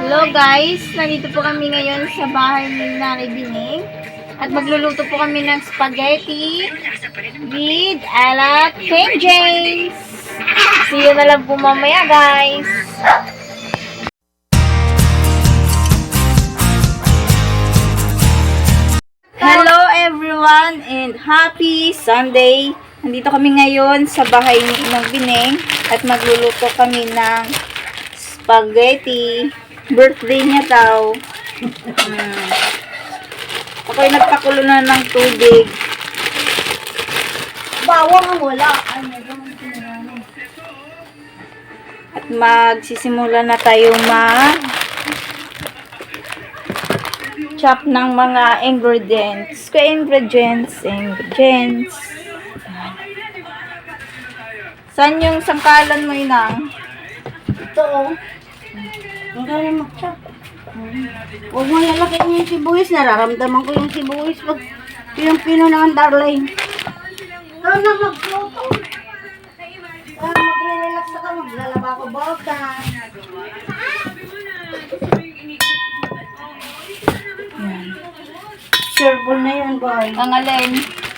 Hello guys, nandito po kami ngayon sa bahay ni Nanay Bining at magluluto po kami ng spaghetti with ala King James. See you na lang po mamaya guys. Hello everyone and happy Sunday. Nandito kami ngayon sa bahay ni Inang Bining at magluluto kami ng spaghetti. Birthday niya daw. Ako'y nagpakulo na ng tubig. Bawang ang wala. At magsisimula na tayo chop ng mga ingredients. Ingredients. Saan yung sangkalan mo, Inang? Ito oh. Ang galing mag-chop. Huwag mo nalakit niyo yung sibuyas. Nararamdaman ko yung sibuyas. Pag pinong-pino naman, darling. Ikaw na mag-floto. Mag-relax ako. Maglalaba ko bota. Sureball na yan, boy. Ang alin?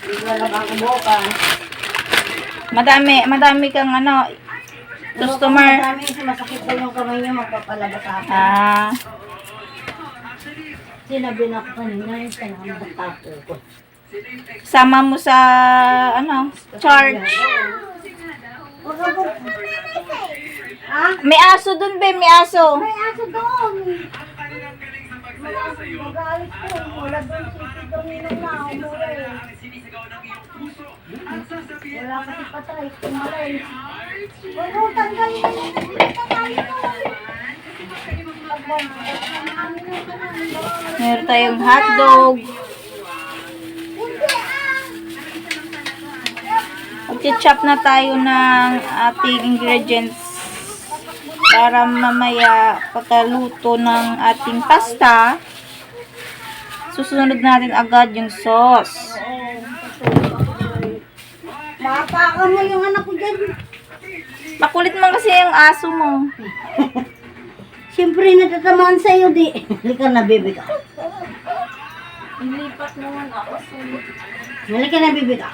Maglalaba ko bota. Madami kang customer. Madami masakit na yung kamay niya. Magpapalaba sa akin. Sinabi na ko kanina yung kanina magtapo ko. Sama mo sa charge. May aso dun, be. May aso. May aso doon. Magalit ko. Wala doon sisi doon nila na. Wala kasi patay. Kumalay. Wala tanggalin na yung patay ko. Meron tayong hotdog. Mag-chop na tayo ng ating ingredients para mamaya pagkaluto ng ating pasta, susunod natin agad yung sauce. Mapaka mo yung anak ko dyan. Makulit man kasi yung aso mo. Siyempre natatamaan sa'yo di. Halika na, baby ka. Ilipat naman ako sa Halika na, baby ka.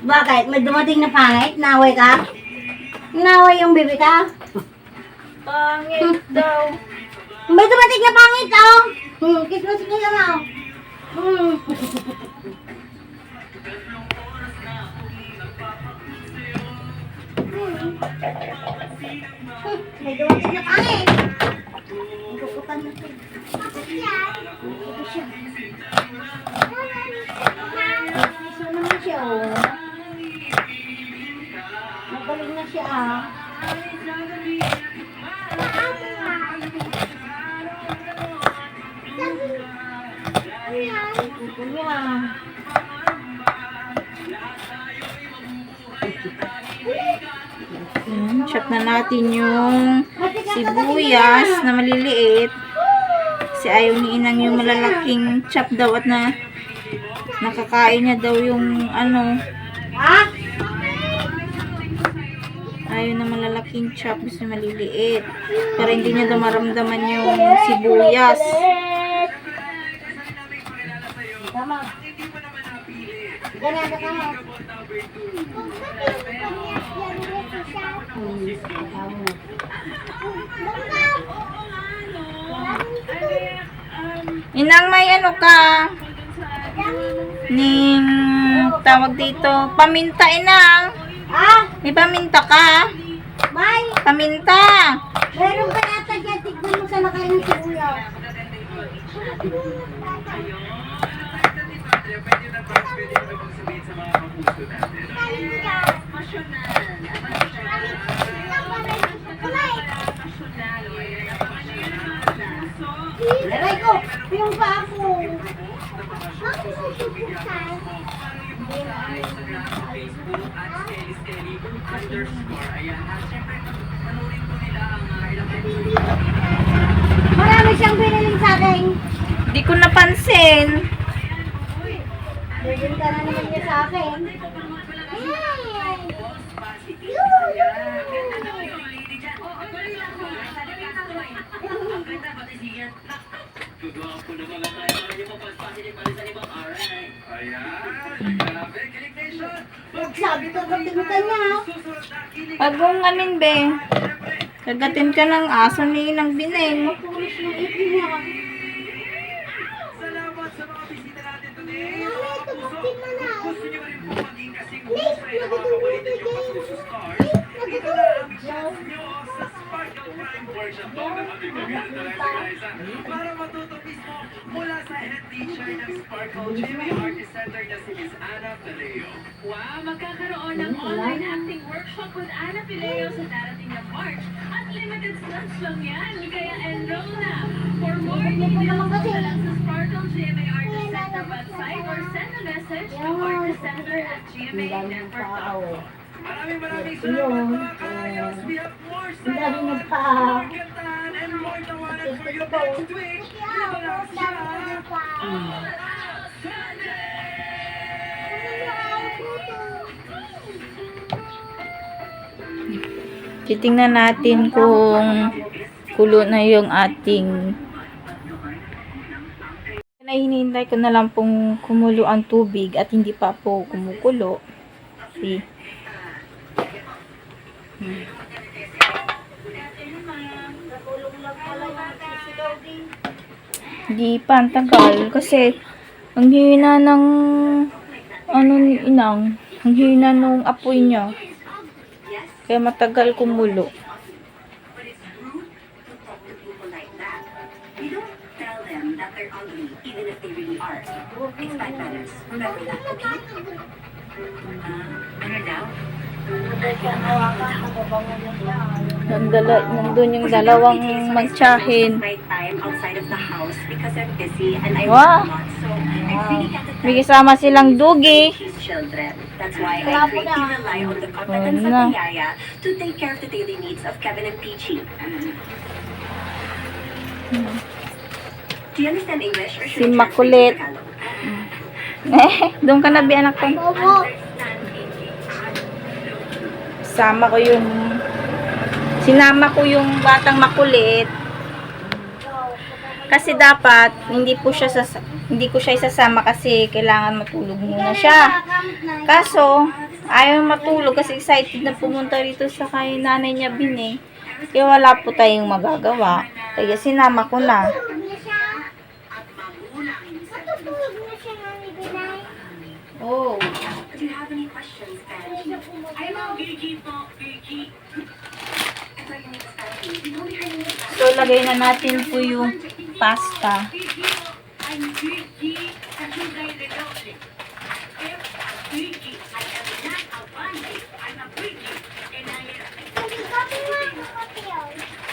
Bakit? May dumating na pangit? Naway ka? Naway yung baby ka? pangit daw. May dumating na pangit, oh! Kiss mo sige na, oh. May dumating na pangit. Kukutan na siya. Ito siya. Iso naman siya, oh. Magaling na siya, ah. Chop na natin yung sibuyas na maliliit. Kasi ayaw ni Inang yung malalaking chop daw at nakakain niya daw yung ayaw na malalaking chop, gusto maliliit. Para hindi niya daw maramdaman yung sibuyas. Tama. Ganyan ka tama. Inang, may ka? Ning tawag dito, paminta, Inang. May paminta ka? May! Paminta. Meron ba yata dyan? Tignan mo sa lakayan ng sibuyas. Laray ko! Yung pa ako! Bakit mo subukan? Marami siyang biniling sa akin. Di ko napansin. Bibili ka na naman niya sa akin. Yay! Sabi ko, katimutan niya. Pag mong anin, be. Kagatin ka ng aso ni Inang Bineng. Mapulis yung ipin niya. Salamat sa mga bisita natin today. Mama, ito bakit mo na? Gusto niyo rin po maging kasing husay na mga kapalitin yung Pasuso Stars? Ito na ang chance niyo sa Sparkle Prime Workshop. Ito na kami kagano talaga guys. Para matuto mismo mula sa head teacher ng Sparkle GMA Artist Center na si Miss Ana Peleo. Wow! Magkakaroon ng online acting workshop with Ana Pileo sa darating na March. At limited slots lang yan. Kaya enroll na. For more details, punta lang sa Sparkle GMA Artist Center website or send a message to artistcenter@gmanetwork.com. Maraming salamat mga kaayos. We have more Ang dami sound, nagpa. more kantahan, and more tawanan for you next week. Iba lang siya. Titingnan natin kung kulo na yung ating hinihintay ko na lang pong kumulo ang tubig at hindi pa po kumukulo. See? Hindi pa, ang tagal. Kasi, ang hina ng ano ni Inang. Ang hina nung apoy niya. Kaya matagal kumulo. But it's rude to talk to people like that. You don't tell them that they're ugly, even if they really are. It's bad manners. Remember that, okay? Ano daw? Nandun yung dalawang magtsahin. My time outside of the house because I'm busy and I Wow. work a lot, so I really can't attend May kasama silang dugi. his children. That's why I greatly rely on the competence of Wala. the Yaya to take care of the daily needs of Kevin and Peachy. Do you understand English or should Si I translate Makulit. to Tagalog? Doon ka na, bi anak ko. Sama ko yung sinama ko yung batang makulit. Kasi dapat hindi ko siya isasama kasi kailangan matulog muna siya. Kaso ayaw matulog kasi excited na pumunta rito sa kay nanay niya Bineng. Kaya wala po tayong magagawa. Kaya sinama ko na. Oh. Do you have any questions, Angie? I know, Vicky po, Vicky. I thought your name was Angie. You told me her name was Angie. So lagay na natin po yung pasta. Vicky po, I'm Vicky. At yung kay Redoble. Vicky, I am not a bandit. I'm a Vicky. And I am...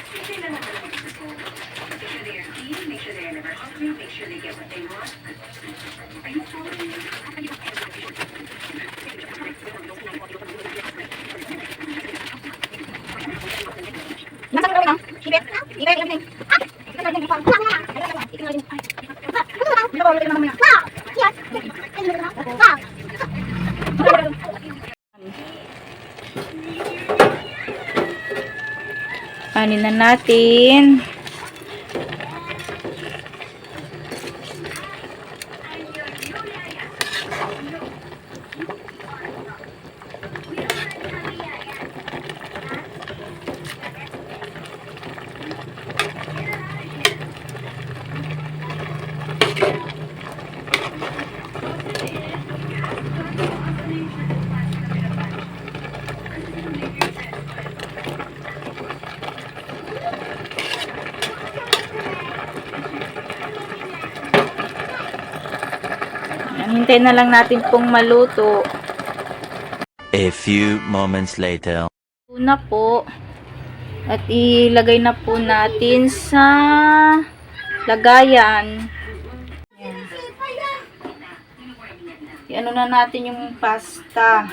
Sige lang naman ang gusto. Make sure they are clean, make sure they are never hungry, make sure they get what they want. Are you following me? Kanin na natin. Hintayin na lang natin pong maluto. A few moments later. Na po. At ilagay na po natin sa lagayan. Ayan. I-ano na natin yung pasta.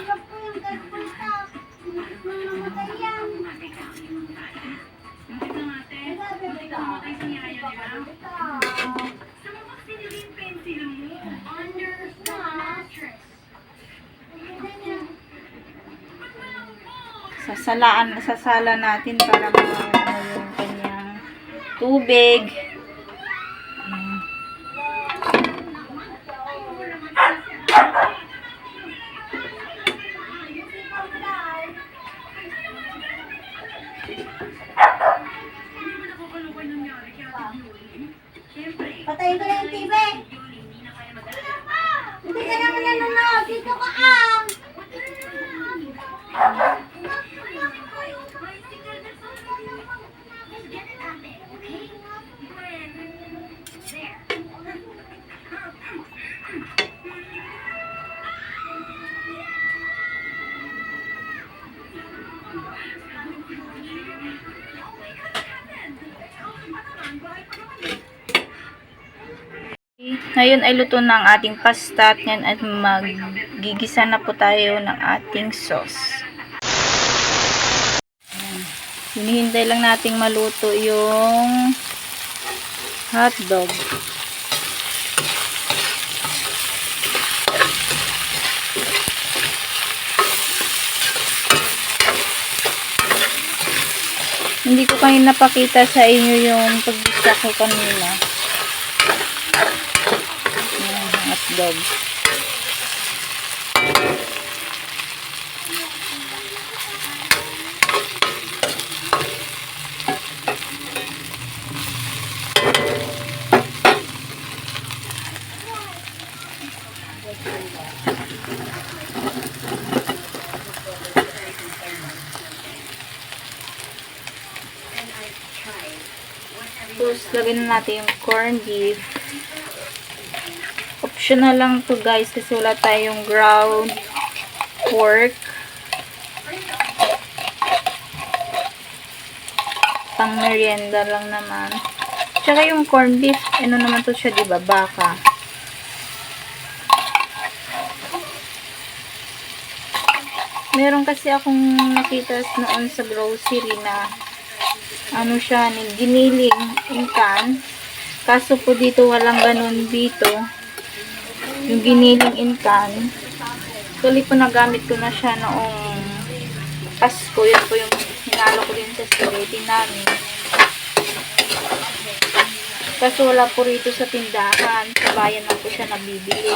Sasala natin para yung kanyang tubig. Patayin ko na yung TV. Hindi ka naman nanonood. Dito ka ah. Ngayon ay luto na ang ating pasta at ngayon at magigisa na po tayo ng ating sauce. Hinihintay lang nating maluto yung hotdog. Hindi ko kayo napakita sa inyo yung paggisa ko kanina. Hotdog. Tapos, lagyan na natin yung corned beef. Optional lang to guys kasi wala tayong ground pork. Pang merienda lang naman. Tsaka yung corned beef, ano naman to siya, diba? Baka. Meron kasi akong nakita noon sa grocery na ano siya, giniling in can. Kaso po dito walang ganun dito. Yung giniling in can. Actually po nagamit ko na siya noong Pasko. Yun po yung hinalo ko din sa spaghetti namin. Kaso wala po rito sa tindahan. Sa bayan lang po siya nabibili.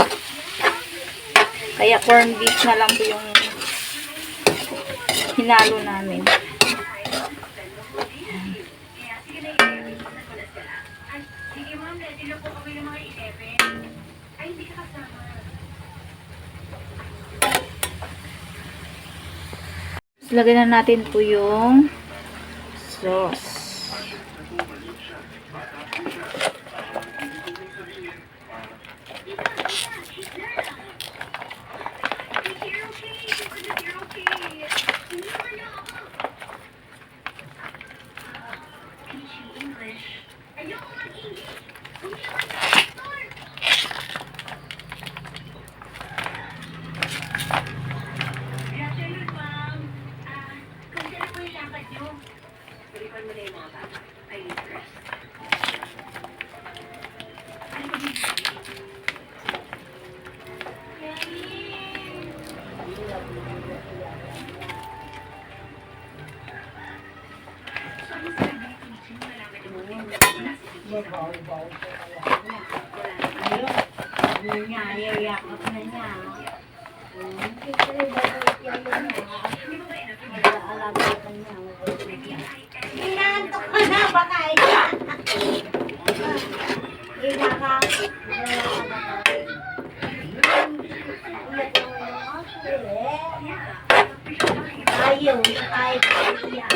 Kaya corned beef na lang po yung hinalo namin. Lagyan na natin po yung sauce. Inaantok ka na, baka ina. Ina ka. Ayaw, kahit iya.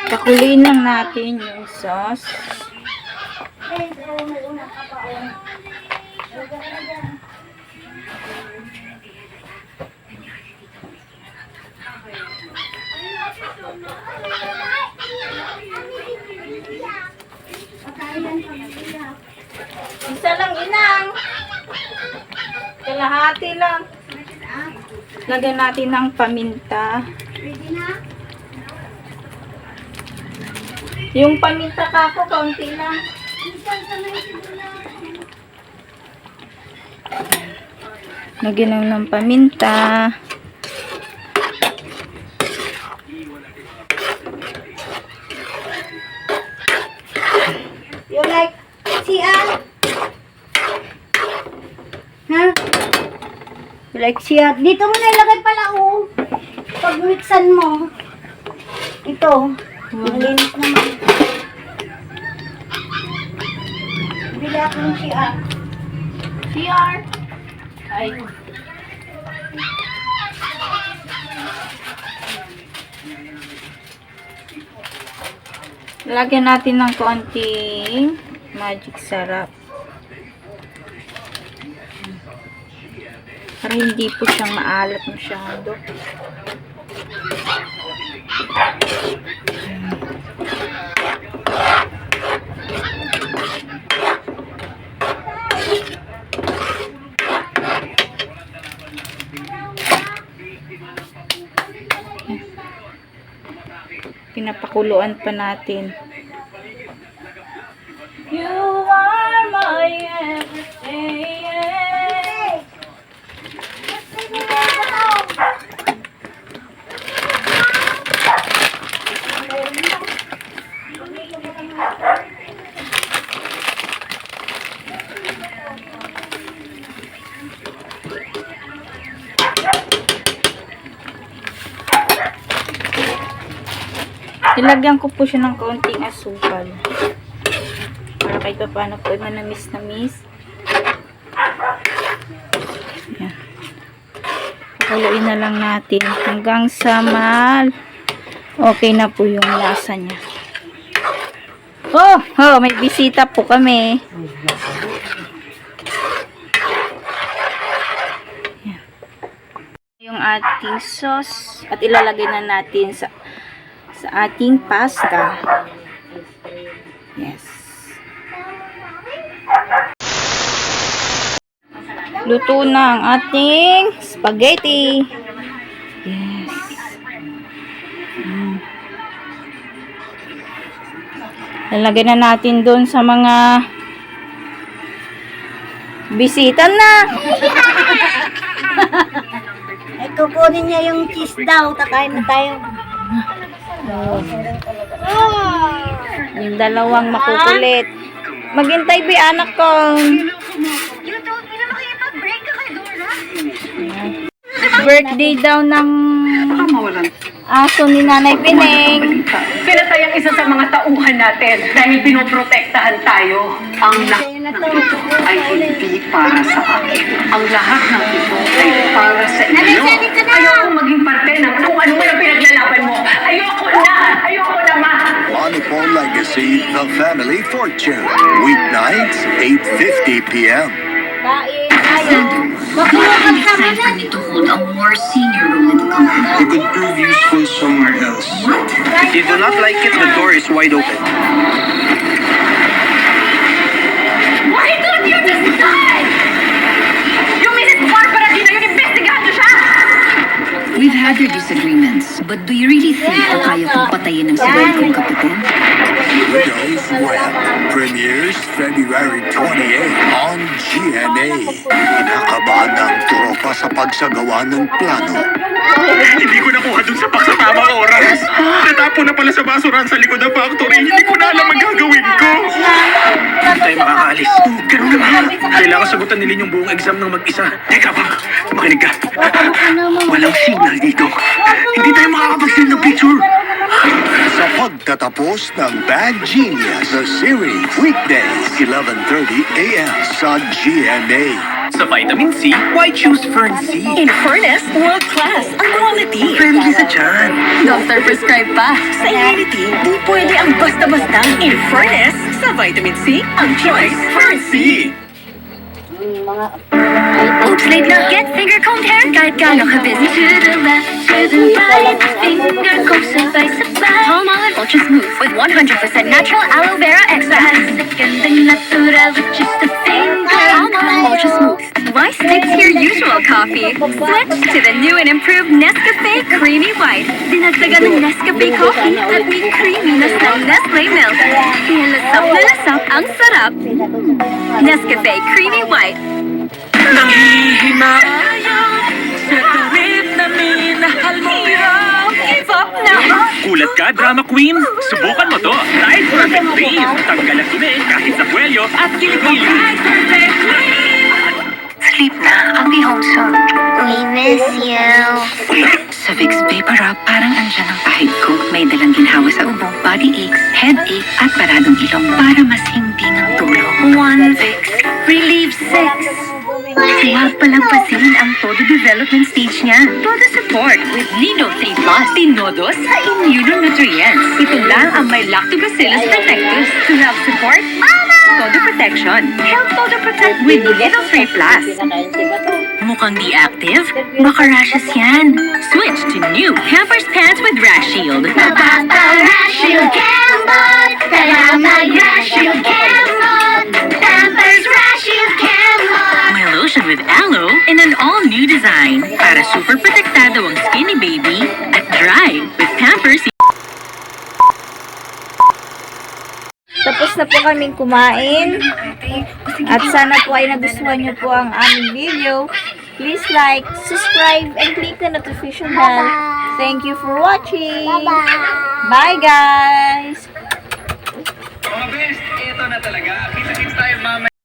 Pakuloyin lang natin yung sauce. Isa lang inang. Kalahati lang. Lagyan natin ng paminta. Yung paminta kako, kaunti lang. Lagyan lang ng paminta. You like siya? Ha? You like siya? Dito mo na ilagay pala, oh. pag mixan mo, ito, malinis naman. Bili ako ng CR. CR. Ay. Lagyan natin ng konting magic sarap. Para hindi po siyang maalat masyado. Pinapakuluan pa natin. You are my everything. Ilagyan ko po siya ng kaunting asukal. Para kahit pa paano po manamis. Yan. Pakuluin na lang natin hanggang sa okay na po yung lasa niya. Oh, may bisita po kami. Yan. Yung ating sauce at ilalagay na natin sa ating pasta. Yes. Luto na ang ating spaghetti. Yes. Lalagay na natin doon sa mga bisita na. Ay, kukunin niya yung cheese daw. Takain na tayo. Yung dalawang makukulit. Maghintay ba anak ko? Birthday daw ng aso ni Nanay Pineng. Pinatay ang isa sa mga tauhan natin dahil pinoprotektahan tayo. Ang lahat ng ito ay hindi para sa akin. Ang lahat ng ito ay para sa inyo. Ayoko maging parte ng kung ano man ang pinaglalaban mo. Ayoko na ma. Monopol Legacy, The Family Fortune. Weeknights, 8:50 p.m. Kain tayo. Time for me to hold a more senior role in the company. You could prove useful somewhere else. If you do not like it, the door is wide open. Why don't you decide? Yung Mrs. Barbara Dina, yung investigahan niyo siya! We've had our disagreements, but do you really think na kaya kong patayin ng sarili kong kapitan? Widow's Web premieres February 28 on GMA. Kinakabahan ng tropa sa pagsagawa ng plano. Hindi ko nakuha dun sa sa tamang oras. Natapon na pala sa basurahan sa likod ng factory. Hindi ko na alam ang gagawin ko. Hindi tayo makakaalis. Ganun naman. Kailangan sagutan nila yung buong exam ng mag-isa. Teka ba? Makinig ka. Walang signal dito. Hindi tayo makakapag-send ng picture. Sa pagtatapos ng Bad Genius, the series, weekdays, 11:30 a.m. sa GMA. Sa vitamin C, why choose Fern C? In fairness, world class ang quality. Friendly sa tiyan. Doctor prescribe pa. Sa immunity, di pwede ang basta-basta. In fairness, sa vitamin C, ang choice, Fern C. Oops, late na. Get finger-combed hair kahit gaano ka busy. To the left, to the right, finger-comb sabay-sabay. Palm Olive Ultra Smooth with 100% natural aloe vera extract. Gandang natural with just a finger. Palm Olive Ultra Smooth. Why stick to your usual coffee? Switch to the new and improved Nescafe Creamy White. Dinagdagan ng Nescafe Coffee at may creaminess ng Nestle Milk. Kaya lasap na lasap ang sarap. Nescafe Creamy White. Nanghihinayang sa tuwid na minahal mo. Give up na! Kulat ka, drama queen? Subukan mo to. Tide Perfect Cream. Tanggal ang dumi kahit sa kwelyo at kilikili. Perfect Cream! Sleep na. I'll be home soon. We miss you. Sa Vicks Vapor Rub, parang andyan ang pahid ko. May dalang ginhawa sa ubo, body aches, headache, at paradong ilong para mas himbing ang tulog. One Vicks relieves 6. Huwag palagpasin ang todo development stage niya. Todo support with Nido 3 Plus. Tinodo sa immunonutrients. Ito lang ang may Lactobacillus protectus to help support todo protection. Help todo protect with Nido 3 Plus. Mukhang di active? Baka rashes yan. Switch to new Pampers Pants with Rash Shield. Rash Shield Cambod. Tara mag-Rash Shield Cambod. Pampers Rash Shield Cambod. May lotion with aloe in an all-new design para super protektado ang skinny baby at dry with Pampers. Tapos na po kaming kumain. At sana po ay nagustuhan niyo po ang aming video. Please like, subscribe, and click the notification bell. Thank you for watching. Bye guys! Mga best, ito na talaga. Kita-kits tayo mamaya.